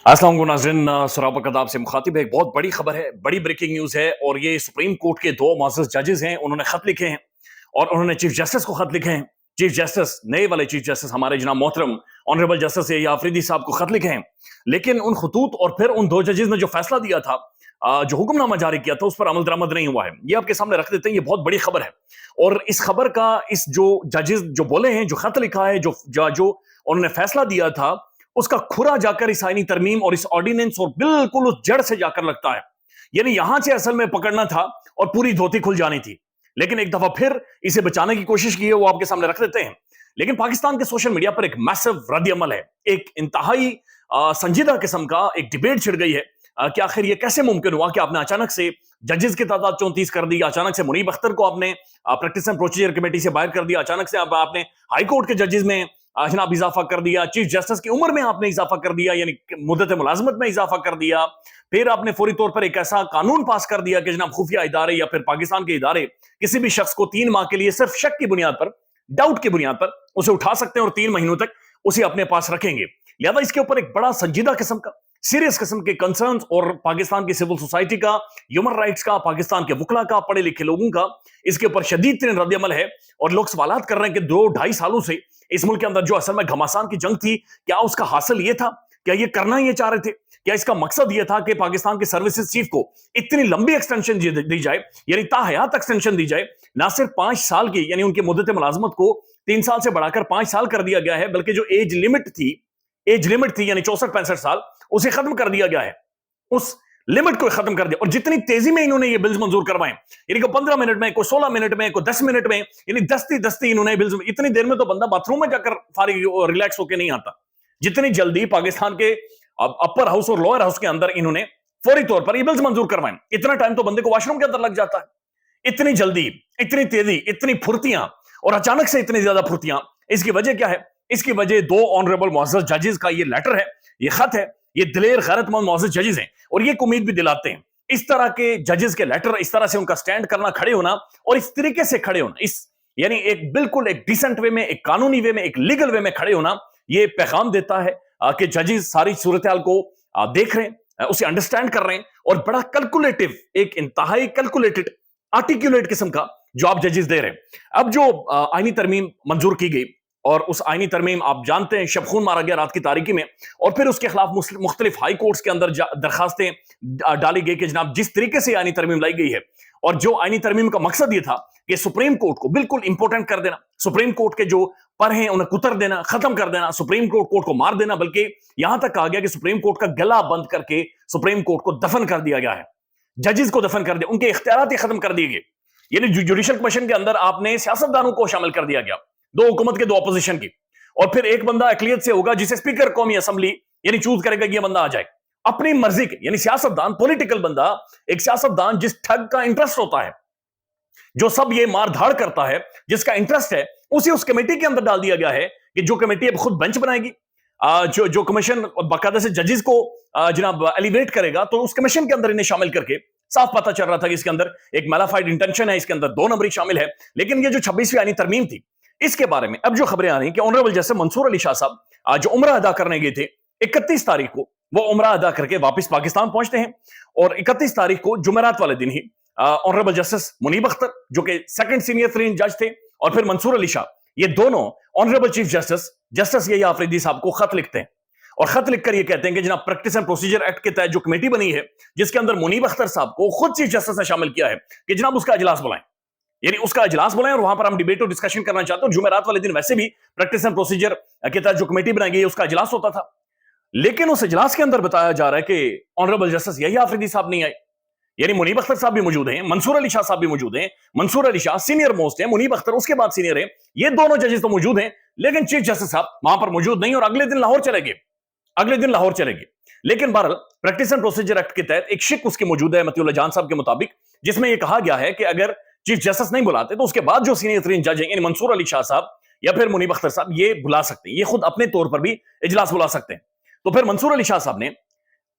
अस्सलाम वालेकुम नाज़रीन, सराब कदाब से मुखातिब है। एक बहुत बड़ी खबर है, बड़ी ब्रेकिंग न्यूज़ है और ये सुप्रीम कोर्ट के दो मुअज़्ज़ज़ जजेस हैं, उन्होंने खत लिखे हैं और उन्होंने चीफ जस्टिस को खत लिखे हैं। चीफ जस्टिस, नए वाले चीफ जस्टिस हमारे जनाब मोहतरम ऑनरेबल जस्टिस या आफरीदी साहब को खत लिखे हैं। लेकिन उन खतूत और फिर उन दो जजेस ने जो फैसला दिया था, जो हुक्मनामा जारी किया था, उस पर अमल दरामद नहीं हुआ है। ये आपके सामने रख देते हैं, ये बहुत बड़ी खबर है। और इस खबर का इस जो जजेस जो बोले हैं, जो खत लिखा है, जो उन्होंने फैसला दिया था, उसका खुरा जाकर इस आईनी तरमीम और इस ऑर्डिनेंस और बिल्कुल उस जड़ से जाकर लगता है। यानी यहां से असल में पकड़ना था और पूरी धोती खुल जानी थी। लेकिन एक दफा फिर इसे बचाने की कोशिश की है, वो आपके सामने रख देते हैं। लेकिन पाकिस्तान के सोशल मीडिया पर एक मैसिव रद्द-ए-अमल है, एक इंतहाई संजीदा किस्म का एक डिबेट छिड़ गई है कि आखिर ये कैसे मुमकिन हुआ कि आपने अचानक से जजेस की तादाद 34 कर दी, अचानक से मुनीब अख्तर को आपने प्रैक्टिस एंड प्रोसीजर कमेटी से बाहर कर दिया, अचानक से आपने हाई कोर्ट के जजेस में जनाब इजाफा कर दिया, चीफ जस्टिस की उम्र में आपने इजाफा कर दिया, यानी मुद्दत मुलाजमत में इजाफा कर दिया। फिर आपने फौरी तौर पर एक ऐसा कानून पास कर दिया कि जनाब खुफिया इदारे या फिर पाकिस्तान के इदारे किसी भी शख्स को 3 माह के लिए सिर्फ शक की बुनियाद पर, डाउट की बुनियाद पर उसे उठा सकते हैं और 3 महीनों तक उसे अपने पास रखेंगे। लिहाजा इसके ऊपर एक बड़ा संजीदा किस्म का, सीरियस किस्म के कंसर्न्स और पाकिस्तान की सिविल सोसाइटी का, ह्यूमन राइट्स का, पाकिस्तान के वकला का, पढ़े लिखे लोगों का इसके ऊपर शदीद तरीन रद्द-ए-अमल है। और लोग सवालात कर रहे हैं कि 2-2.5 सालों से इस मुल्क के अंदर जो असल में घमासान की जंग थी, क्या उसका हासिल ये था? क्या ये करना ये चाह रहे थे? क्या इसका मकसद ये था कि पाकिस्तान के सर्विसेज चीफ को इतनी लंबी एक्सटेंशन दी जाए, यानी ताहयात एक्सटेंशन दी जाए, ना सिर्फ 5 साल की, यानी उनकी मुद्दत मुलाजमत को 3 साल से बढ़ाकर 5 साल कर दिया गया है, बल्कि जो एज लिमिट थी यानी 64-65 साल, उसे खत्म कर दिया गया है। उस लिमिट को खत्म कर दिया। और जितनी तेजी में इन्होंने ये बिल्स मंजूर करवाए, यानी को 15 मिनट में, को 16 मिनट में, को 10 मिनट में, यानी दस्ती दस्ती इन्होंने बिल्स, इतनी देर में तो बंदा बाथरूम में जाकर फारिग और रिलैक्स होकर नहीं आता। जितनी जल्दी पाकिस्तान के अपर हाउस और लोअर हाउस के अंदर इन्होंने फौरी तौर पर ये बिल्स मंजूर करवाए, इतना टाइम तो बंदे को वॉशरूम के अंदर लग जाता है। इतनी जल्दी, इतनी तेजी, इतनी फुर्तियां, और अचानक से इतनी ज्यादा फुर्तियां। इसकी वजह क्या है? इसकी वजह दो ऑनरेबल मुअज़्ज़ज़ जजेस का ये लेटर है, ये खत है। ये दिलेर गैरतमंद मुअज़्ज़ज़ जजेस हैं और ये उम्मीद भी दिलाते हैं। इस तरह के जजेस के लेटर, इस तरह से उनका स्टैंड करना, खड़े होना, और इस तरीके से खड़े होना, इस यानी एक बिल्कुल एक डिसेंट वे में, एक कानूनी वे में, एक लीगल वे में खड़े होना, ये पैगाम देता है कि जजेस सारी सूरत हाल को देख रहे हैं, उसे अंडरस्टैंड कर रहे हैं और बड़ा कैलकुलेटिव, एक इंतहाई कैलकुलेटेड, आर्टिकुलेट किस्म का जवाब जजेस दे रहे हैं। अब जो आईनी तरमीम मंजूर की गई, और उस आईनी तरमीम आप जानते हैं शब खून मारा गया रात की तारीकी में, और फिर उसके खिलाफ मुख्तलिफ हाई कोर्ट्स के अंदर दरखास्तें डाली गई कि जनाब जिस तरीके से आईनी तरमीम लाई गई है, और जो आईनी तरमीम का मकसद ये था कि सुप्रीम कोर्ट को बिल्कुल इंपॉर्टेंट कर देना, सुप्रीम कोर्ट के जो पर हैं उन्हें कुतर देना, खत्म कर देना, सुप्रीम कोर्ट को मार देना, बल्कि यहां तक कहा गया कि सुप्रीम कोर्ट का गला बंद करके सुप्रीम कोर्ट को दफन कर दिया गया है, जजेस को दफन कर दिया, उनके इख्तियारात ही खत्म कर दिए गए। यानी जुडिशल कमीशन के अंदर आपने सियासतदानों को शामिल कर दिया गया, दो हुकूमत के, दो अपोजिशन की, और फिर एक बंदा अकलियत से होगा जिसे स्पीकर कौमी असेंबली यानी चूज करेगा कि ये बंदा आ जाए अपनी मर्जी के, यानी सियासतदान, पॉलिटिकल बंदा, एक सियासतदान जिस ठग का इंटरेस्ट होता है, जो सब ये मार धाड़ करता है, जिसका इंटरेस्ट है, उसे उस कमेटी के अंदर डाल दिया गया है कि जो कमेटी अब खुद बेंच बनाएगी, जो कमीशन बाकायदा से जजेस को जनाब एलिवेट करेगा, तो उस कमीशन के अंदर इन्हें शामिल करके साफ पता चल रहा था कि इसके अंदर एक मैलाफाइड इंटेंशन है, इसके अंदर 2 नंबरी शामिल है। लेकिन ये जो 26वीं आईनी तरमीम थी, इसके बारे में अब जो खबरें आ रही हैं कि ऑनरेबल जैसे मंसूर अली शाह साहब जो उम्रा अदा करने गए थे 31 तारीख को, वो उम्रा अदा करके वापस पाकिस्तान पहुंचते हैं, और 31 तारीख को जुमेरात वाले दिन ही ऑनरेबल जस्टिस मुनीब अख्तर, जो कि सेकंड सीनियर तरीन जज थे, और फिर मंसूर अली शाह, ये दोनों ऑनरेबल चीफ जस्टिस यही आफरीदी साहब को खत लिखते हैं, और खत लिखकर ये कहते हैं कि जनाब प्रैक्टिस एंड प्रोसीजर एक्ट के तहत जो कमेटी बनी है, जिसके अंदर मुनीब अख्तर साहब को खुद चीफ जस्टिस ने शामिल किया है, कि जनाब उसका इजलास बुलाएं, यानी उसका इजलास बुलाएं, और वहां पर हम डिबेट और डिस्कशन करना चाहते हैं। जुमेरात वाले दिन वैसे भी प्रैक्टिस एंड प्रोसीजर के तहत जो कमेटी बनाई गई उसका इजलास होता था, लेकिन उस इजलास के अंदर बताया जा रहा है कि ऑनरेबल जस्टिस यही आफरीदी साहब नहीं आए, यानी मुनीब अख्तर साहब भी मौजूद हैं, मंसूर अली शाह साहब भी मौजूद हैं। मंसूर अली शाह सीनियर मोस्ट हैं, मुनीब अख्तर उसके बाद सीनियर हैं, ये दोनों जजेस तो मौजूद हैं, लेकिन चीफ जस्टिस साहब वहां पर मौजूद नहीं, और अगले दिन लाहौर चले गए। लेकिन बहरहाल प्रैक्टिस एंड प्रोसीजर एक्ट के तहत एक शिक उसकी मौजूद है मतीउल्लाह जान साहब के मुताबिक, जिसमें यह कहा गया है कि अगर चीफ जस्टिस नहीं बुलाते तो उसके बाद जो सीनियर तरीन जज हैं, यानी मंसूर अली शाह साहब या फिर मुनीब अख्तर साहब, ये बुला सकते हैं, ये खुद अपने तौर पर भी इजलास बुला सकते हैं। तो फिर मंसूर अली शाह साहब ने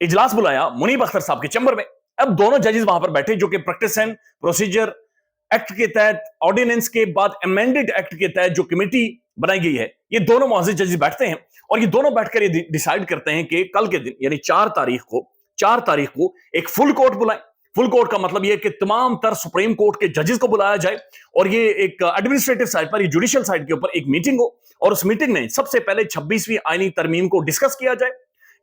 इजलास बुलाया मुनीब अख्तर साहब के चैम्बर में। अब दोनों जजेस वहां पर बैठे, जो कि प्रैक्टिस एंड प्रोसीजर एक्ट के तहत, ऑर्डिनेंस के बाद अमेंडेड एक्ट के तहत जो कमेटी बनाई गई है, ये दोनों मुअज़्ज़िज़ जजेस बैठते हैं और ये दोनों बैठकर ये डिसाइड करते हैं कि कल के दिन यानी 4 तारीख को एक फुल कोर्ट बुलाएं। फुल कोर्ट का मतलब ये कि तमाम तर सुप्रीम कोर्ट के जजेस को बुलाया जाए और ये एक एडमिनिस्ट्रेटिव साइड पर, ये जुडिशियल साइड के ऊपर एक मीटिंग हो और उस मीटिंग में सबसे पहले 26वीं आईनी तरमीम को डिस्कस किया जाए।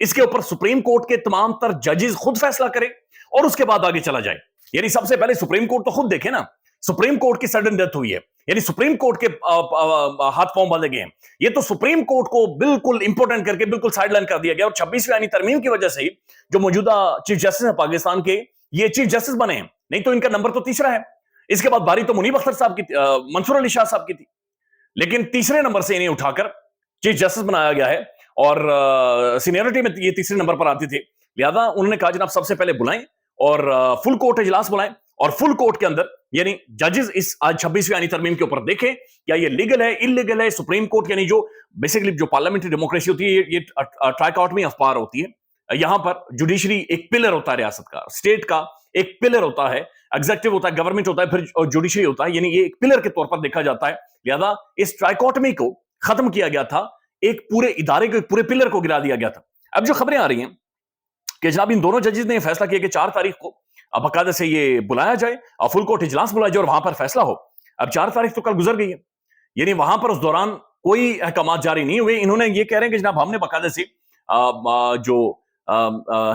इसके ऊपर सुप्रीम कोर्ट के तमाम तर जजेस खुद फैसला करें और उसके बाद आगे चला जाए। यानी सबसे पहले सुप्रीम कोर्ट तो खुद देखे ना, सुप्रीम कोर्ट की सडन डेथ हुई है, यानी सुप्रीम कोर्ट के हाथ पांव बांधे गए हैं। ये तो सुप्रीम कोर्ट को बिल्कुल इंपोर्टेंट करके बिल्कुल साइडलाइन कर दिया गया और 26वीं आईनी तरमीम की वजह से ही जो मौजूदा चीफ जस्टिस है पाकिस्तान के, ये चीफ जस्टिस बने हैं, नहीं तो इनका नंबर तो तीसरा है। इसके बाद बारी तो मुनीब अख्तर साहब की, मंसूर अली शाह साहब की थी, लेकिन तीसरे नंबर से इन्हें उठाकर चीफ जस्टिस बनाया गया है और सीनियरिटी में ये तीसरे नंबर पर आती थी। लिहाजा उन्होंने कहा जनाब सबसे पहले बुलाएं और फुल कोर्ट इजलास बुलाएं और फुल कोर्ट के अंदर यानी जजेस इस आज 26वीं आईनी तरमीम के ऊपर देखें क्या ये लीगल है, इलीगल है। सुप्रीम कोर्ट यानी जो बेसिकली जो पार्लियामेंट्री डेमोक्रेसी होती है, ये ट्राइकॉटमी ऑफ पावर होती है। यहां पर जुडिशरी एक पिलर होता है, रियासत का, स्टेट का एक पिलर होता है, एग्जीक्यूटिव होता है, गवर्नमेंट होता है, फिर जुडिशरी होता है, यानी ये एक पिलर के तौर पर देखा जाता है। लिहाजा इस ट्राइकॉटमी को खत्म किया गया था, एक पूरे इदारे को, पूरे पिलर को गिरा दिया गया था। अब जो खबरें आ रही हैं कि जनाब इन दोनों जजेस ने फैसला किया कि 4 तारीख को बाकायदा से ये बुलाया जाए और फुल कोर्ट इजलास बुलाया जाए और वहां पर फैसला हो। अब 4 तारीख तो कल गुजर गई है, यानी वहां पर उस दौरान कोई अहकाम जारी नहीं हुए। इन्होंने ये कह रहे हैं कि जनाब हमने बाकायदा से जो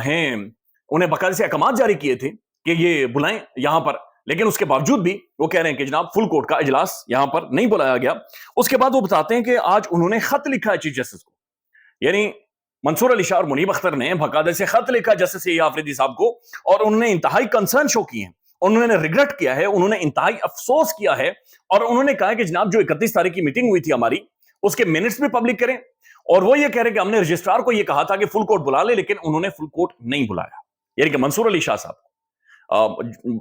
हैं उन्हें बाकायदा से अहकाम जारी किए थे कि ये बुलाएं यहां पर, लेकिन उसके बावजूद भी वो कह रहे हैं कि जनाब फुल कोर्ट का इजलास यहां पर नहीं बुलाया गया। उसके बाद वो बताते हैं कि आज उन्होंने खत लिखा है चीफ जस्टिस को, यानी मंसूर अली शाह और मुनीब अख्तर ने बाकायदा से खत लिखा जस्टिस ए आफरीदी साहब को और उन्होंने इंतहाई कंसर्न शो किए हैं, उन्होंने रिग्रेट किया है, उन्होंने इंतहाई अफसोस किया है और उन्होंने कहा कि जनाब जो 31 तारीख की मीटिंग हुई थी हमारी, उसके मिनट्स भी पब्लिक करें। और वो ये कह रहे हैं कि हमने रजिस्ट्रार को ये कहा था कि फुल कोर्ट बुला ले, लेकिन उन्होंने फुल कोर्ट नहीं बुलाया। यानी कि मंसूर अली शाह साहब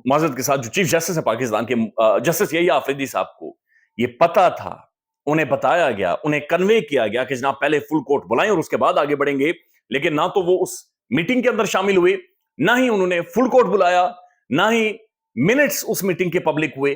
माजरत के साथ जो चीफ जस्टिस है पाकिस्तान के, जस्टिस ए आफरीदी साहब को ये पता था, उन्हें बताया गया, उन्हें कन्वे किया गया कि जनाब पहले फुल कोर्ट बुलाएं और उसके बाद आगे बढ़ेंगे, लेकिन ना तो वो उस मीटिंग के अंदर शामिल हुए, ना ही उन्होंने फुल कोर्ट बुलाया, ना ही मिनट्स उस मीटिंग के पब्लिक हुए।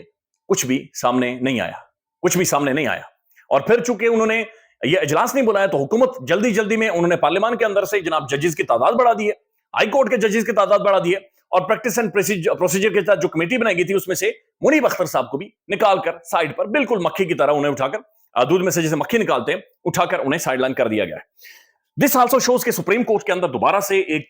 कुछ भी सामने नहीं आया, कुछ भी सामने नहीं आया। और फिर चूंकि उन्होंने ये इजलास नहीं बुलाया तो हुकूमत जल्दी जल्दी में उन्होंने पार्लियामान के अंदर से जनाब जजेस की तादाद बढ़ा दी है, हाई कोर्ट के जजेस की तादाद बढ़ा दी है और प्रैक्टिस एंड प्रोसीजर के साथ जो कमेटी बनाई गई थी उसमें से मुनीब अख्तर साहब को भी निकालकर साइड पर, बिल्कुल मक्खी की तरह उन्हें उठाकर, दूध में से जैसे मक्खी निकालते हैं, उठाकर उन्हें साइडलाइन कर दिया गया है। दिस आल्सो शोज के सुप्रीम कोर्ट के अंदर दोबारा से एक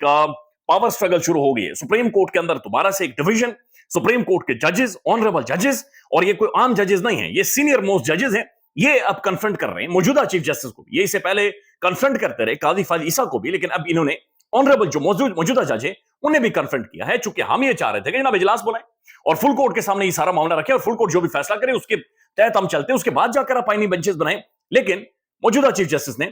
पावर स्ट्रगल शुरू हो गई है। सुप्रीम कोर्ट के अंदर दोबारा से एक डिवीजन, सुप्रीम कोर्ट के जजेस, ऑनरेबल जजेस, और ये कोई आम जजेस नहीं है, ये सीनियर मोस्ट जजेस हैं, ये अब कन्फ्रंट कर रहे हैं मौजूदा चीफ जस्टिस को। ये इससे पहले कन्फ्रंट करते रहे काजी फाजिल ईसा को भी, लेकिन अब इन्होंने ऑनरेबल जो मौजूदा जज है उन्हें भी कन्फ्रंट किया है, चूंकि हम ये चाह रहे थे कि जनाब इजलास बुलाएं और फुल कोर्ट के सामने ये सारा मामला रखें और फुल कोर्ट जो भी फैसला करे उसके तहत हम चलते हैं, उसके बाद जाकर आप आईनी बेंचेस बनाएं। लेकिन मौजूदा चीफ जस्टिस ने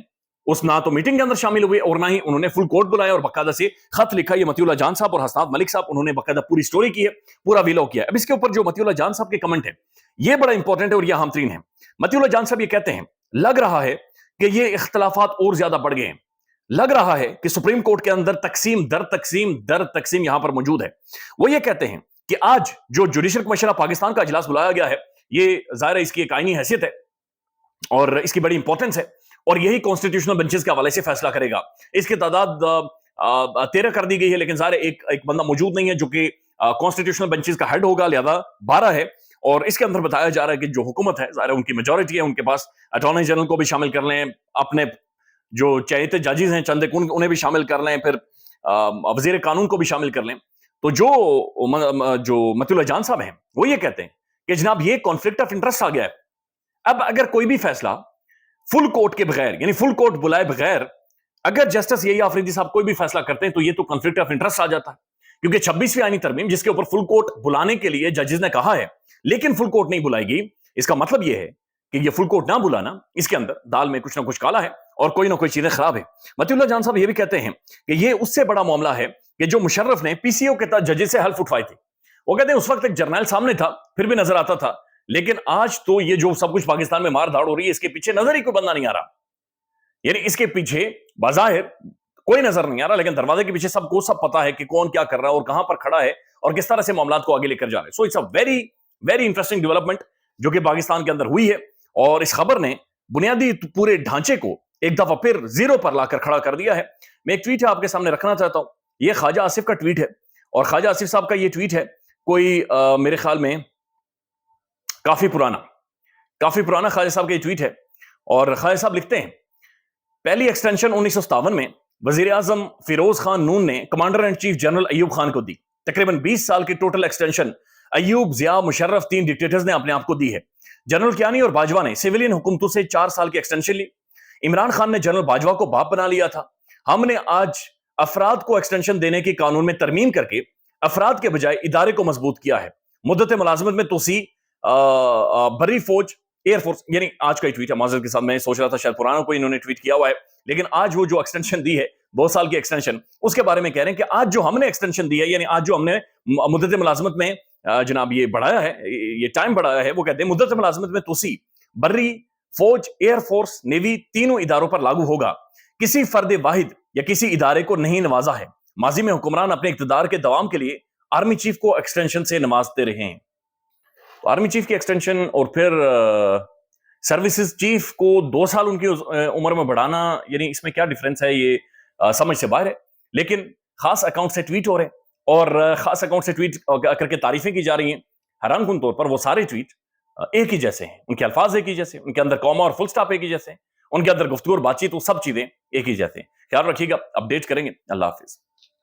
उस ना तो मीटिंग के अंदर शामिल हुए और ना ही उन्होंने फुल कोर्ट बुलाया और बाकायदा से खत लिखा। ये मतीउल्लाह जान साहब और हसनात मलिक साहब, उन्होंने बाकायदा पूरी स्टोरी की है, पूरा विलॉग किया है। अब इसके ऊपर जो मतीउल्लाह जान साहब के कमेंट है ये बड़ा इंपॉर्टेंट है और ये अहम तरीन है। मतीउल्लाह जान साहब ये कहते हैं, लग रहा है कि ये इख्तलाफात और ज्यादा बढ़ गए हैं, लग रहा है कि सुप्रीम कोर्ट के अंदर तकसीम दर तकसीम यहां पर मौजूद है। वो ये कहते हैं कि आज जो जुडिशल कमीशन ऑफ पाकिस्तान का इजलास बुलाया गया है, ये जाहिर है इसकी एक आईनी हैसियत है और इसकी बड़ी इंपॉर्टेंस है और यही कॉन्स्टिट्यूशनल बेंचेस के हवाले से फैसला करेगा। इसकी तादाद 13 कर दी गई है, लेकिन जाहिर एक बंदा मौजूद नहीं है जो कि कॉन्स्टिट्यूशनल बेंचेस का हेड होगा, लिहाजा 12 है। और इसके अंदर बताया जा रहा है कि जो हुकूमत है, जाहिर है उनकी मेजॉरिटी है, उनके पास अटॉर्नी जनरल को भी शामिल कर लें, अपने जो चहेते जजेस हैं चंद उन्हें भी शामिल कर लें, फिर वजीर कानून को भी शामिल कर लें। तो जो मतीउल्लाह जान साहब हैं वो ये कहते हैं कि जनाब ये कॉन्फ्लिक्ट ऑफ इंटरेस्ट आ गया है। अब अगर कोई भी फैसला फुल कोर्ट के बगैर, यानी फुल कोर्ट बुलाए बगैर अगर जस्टिस ए आफरीदी साहब कोई भी फैसला करते हैं तो ये तो कॉन्फ्लिक्ट ऑफ इंटरेस्ट आ जाता है, क्योंकि 26वीं आईनी तरमीम जिसके ऊपर फुल कोर्ट बुलाने के लिए जजेस ने कहा है लेकिन फुल कोर्ट नहीं बुलाएगी, इसका मतलब यह है कि ये फुल कोर्ट ना बुलाना, इसके अंदर दाल में कुछ ना कुछ काला है और कोई ना कोई चीजें खराब है। मतीउल्लाह जान साहब ये भी कहते हैं कि ये उससे बड़ा मामला है कि जो मुशर्रफ ने पीसीओ के तहत जजेस से हल्फ उठवाई थी। वो कहते हैं उस वक्त एक जर्नल सामने था, फिर भी नजर आता था, लेकिन आज तो ये जो सब कुछ पाकिस्तान में मार धाड़ हो रही है, इसके पीछे नजर ही कोई बंदा नहीं आ रहा। यानी इसके पीछे बाज़ाहिर कोई नजर नहीं आ रहा, लेकिन दरवाजे के पीछे सबको सब पता है कि कौन क्या कर रहा है और कहां पर खड़ा है और किस तरह से मामला को आगे लेकर जा रहे हैं। So it's a very very interesting development जो कि पाकिस्तान के अंदर हुई है और इस खबर ने بنیادی پورے ڈھانچے کو ایک دفعہ پھر زیرو پر لا کر کھڑا کر دیا ہے. میں ایک ٹویٹ آپ کے سامنے رکھنا چاہتا ہوں. یہ خواجہ آصف کا ٹویٹ ہے, اور خواجہ آصف صاحب کا یہ ٹویٹ ہے کوئی میرے خیال میں کافی پرانا خواجہ صاحب کا یہ ٹویٹ ہے. اور خواجہ صاحب لکھتے ہیں, پہلی ایکسٹینشن 1957 میں وزیر اعظم فیروز خان نون نے commander and chief general Ayub Khan کو دی. تقریباً 20 سال کی total extension Ayub, Zia, Musharraf, 3 dictators نے اپنے آپ کو دی ہے. جنرل کیانی اور باجوہ نے سیویلین حکومتوں سے 4 سال کی ایکسٹینشن لی. عمران خان نے جنرل باجوہ کو باپ بنا لیا تھا. ہم نے آج افراد کو ایکسٹینشن دینے کی قانون میں ترمیم کر کے افراد کے بجائے ادارے کو مضبوط کیا ہے. مدت ملازمت میں توسیع, بری فوج, ایئر فورس, یعنی آج کا ٹویٹ ہے, معذرت کے ساتھ میں سوچ رہا تھا شاید پرانا کوئی انہوں نے ٹویٹ کیا ہوا ہے, لیکن آج وہ جو ایکسٹینشن دی ہے 2 سال کی ایکسٹینشن, اس کے بارے میں کہہ رہے ہیں کہ آج جو ہم نے ایکسٹینشن دی ہے, یعنی آج جو ہم نے مدت ملازمت میں جناب یہ بڑھایا ہے, یہ ٹائم بڑھایا ہے, وہ کہتے ہیں مدت ملازمت میں توسیع بری فوج, ایئر فورس, نیوی, تینوں اداروں پر لاگو ہوگا. کسی فرد واحد یا کسی ادارے کو نہیں نوازا ہے. ماضی میں حکمران اپنے اقتدار کے دوام کے لیے آرمی چیف کو ایکسٹینشن سے نوازتے رہے ہیں. آرمی چیف کی ایکسٹینشن اور پھر سروسز چیف کو 2 سال ان کی عمر میں بڑھانا, یعنی اس میں کیا ڈیفرنس ہے, یہ سمجھ سے باہر ہے. لیکن خاص اکاؤنٹ سے ٹویٹ ہو رہے ہیں, اور خاص اکاؤنٹ سے ٹویٹ کر کے تعریفیں کی جا رہی ہیں. حیران کن طور پر وہ سارے ٹویٹ ایک ہی جیسے ہیں, ان کے الفاظ ایک ہی جیسے, ان کے اندر کوما اور فل سٹاپ ایک ہی جیسے ہیں, ان کے اندر گفتگو اور بات چیت وہ سب چیزیں ایک ہی جیسے ہیں. خیال رکھیے گا, اپڈیٹ کریں گے. اللہ حافظ.